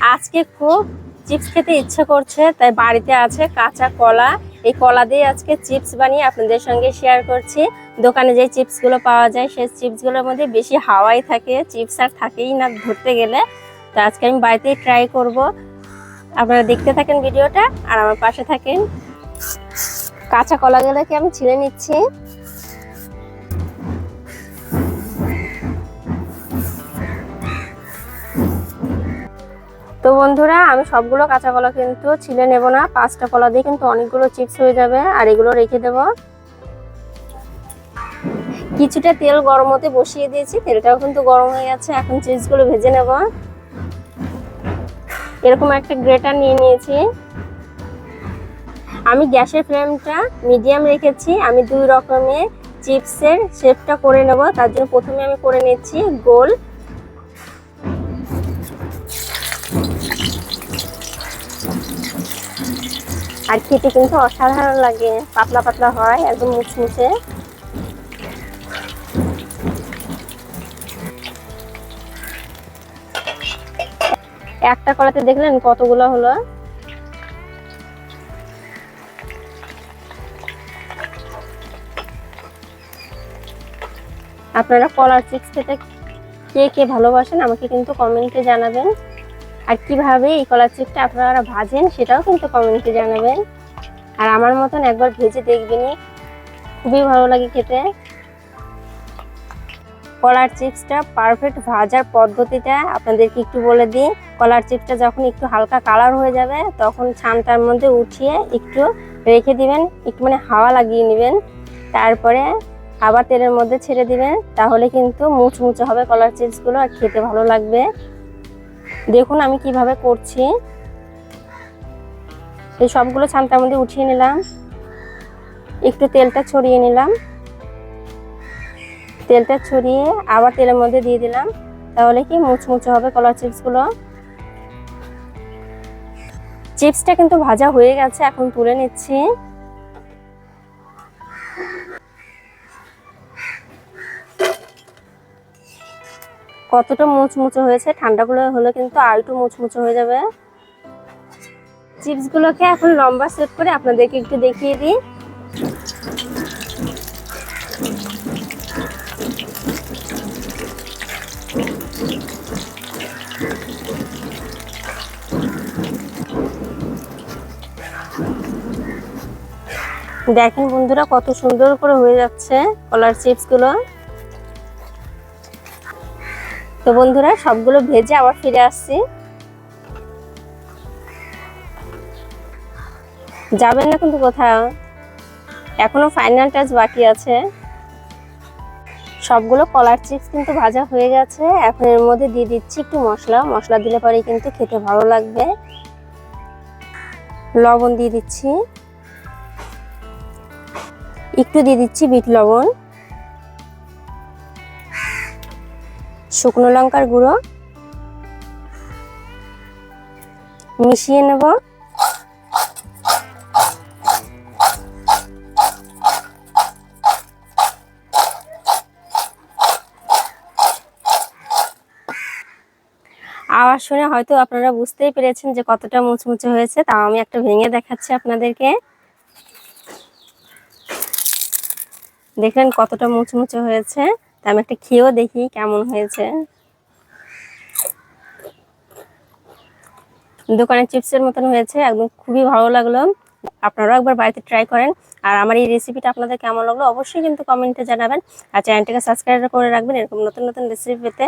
আজকে খুব চিপস খেতে ইচ্ছে করছে, তাই বাড়িতে আছে কাঁচা কলা। এই কলা দিয়ে আজকে চিপস বানিয়ে আপনাদের সঙ্গে শেয়ার করছি। দোকানে যে চিপসগুলো পাওয়া যায় সেই চিপসগুলোর মধ্যে বেশি হাওয়াই থাকে, চিপস আর থাকেই না ধরতে গেলে। তো আজকে আমি বাড়িতেই ট্রাই করব। আপনারা দেখতে থাকেন ভিডিওটা আর আমার পাশে থাকেন। কাঁচা কলাগুলোকে আমি ছিলে নিচ্ছি। তো বন্ধুরা, আমি সবগুলো কাঁচা কলা কিন্তু ছিলে নেব না, 5টা কলা দিয়ে কিন্তু অনেকগুলো চিপস হয়ে যাবে। আর এগুলো রেখে দেব। কিছুটা তেল গরম হতে বসিয়ে দিয়েছি, তেলটাও কিন্তু গরম হয়ে গেছে। এখন চিপসগুলো ভেজে নেব। এরকম একটা গ্রেটার নিয়ে নিয়েছি। আমি গ্যাসের ফ্লেমটা মিডিয়াম রেখেছি। আমি 2 রকমের চিপসের শেপটা করে নেব। তার জন্য প্রথমে আমি করে নিচ্ছি গোল। আর খেতে কিন্তু অসাধারণ লাগে, পাতলা পাতলা হয়, একদম মুচমুচে। একটা কলাতে দেখলেন কতগুলো হলো। আপনারা কলার চিপস খেতে কে কে ভালোবাসেন আমাকে কিন্তু কমেন্টে জানাবেন। আর কিভাবে এই কলার চিপসটা আপনারা ভাজেন সেটাও কিন্তু কমেন্টে জানাবেন। আর আমার মতন একবার ভেজে দেখবেন, খুবই ভালো লাগে খেতে। কলার চিপসটা পারফেক্ট ভাজার পদ্ধতিটা আপনাদেরকে একটু বলে দিই। কলার চিপসটা যখন একটু হালকা কালার হয়ে যাবে তখন ছানটার মধ্যে উঠিয়ে একটু রেখে দিবেন, একটু মানে হাওয়া লাগিয়ে নেবেন। তারপরে আবার তেলের মধ্যে ছেড়ে দিবেন, তাহলে কিন্তু মুচমুচে হবে কলার চিপসগুলো আর খেতে ভালো লাগবে। দেখুন আমি কিভাবে করছি। এই সবগুলো ছানটার মধ্যে উঠিয়ে নিলাম, একটু তেলটা ছড়িয়ে নিলাম। তেলটা ছড়িয়ে আবার তেলের মধ্যে দিয়ে দিলাম, তাহলে কি মুচমুচে হবে কলার চিপসগুলো। চিপসটা কিন্তু ভাজা হয়ে গেছে, এখন তুলে নিচ্ছি। কতটা মুচমুচে হয়েছে, ঠান্ডাগুলো হলে কিন্তু আর একটু মুচমুচে হয়ে যাবে। চিপসগুলোকে এখন লম্বা শেপ করে আপনাদেরকে একটু দেখিয়ে দিই। দেখেন বন্ধুরা কত সুন্দর করে হয়ে যাচ্ছে কলার চিপসগুলো। তো বন্ধুরা সবগুলো ভেজে আবার ফিরে আসছি। যাবেন না কিন্তু কোথাও, এখনো ফাইনাল টাচ বাকি আছে। সবগুলো কলার চিপস কিন্তু ভাজা হয়ে গেছে। এখন এর মধ্যে দিয়ে দিচ্ছি একটু মশলা দিলে পরে কিন্তু খেতে ভালো লাগবে। লবণ দিয়ে দিচ্ছি, একটু দিয়ে দিচ্ছি বিট লবণ, শুকনো লঙ্কার গুঁড়ো মিশিয়ে নেব। আওয়াজ শুনে হয়তো আপনারা বুঝতেই পেরেছেন যে কতটা মুচমুচে হয়েছে। তাও আমি একটা ভেঙে দেখাচ্ছি আপনাদেরকে। দেখলেন কতটা মুচমুচে হয়েছে। তা আমি একটা খেয়েও দেখি কেমন হয়েছে। দোকানের চিপসের মতন হয়েছে, একদম খুবই ভালো লাগলো। আপনারাও একবার বাড়িতে ট্রাই করেন। আর আমার এই রেসিপিটা আপনাদের কেমন লাগলো অবশ্যই কিন্তু কমেন্টে জানাবেন। আর চ্যানেলটাকে সাবস্ক্রাইব করে রাখবেন এরকম নতুন নতুন রেসিপি পেতে।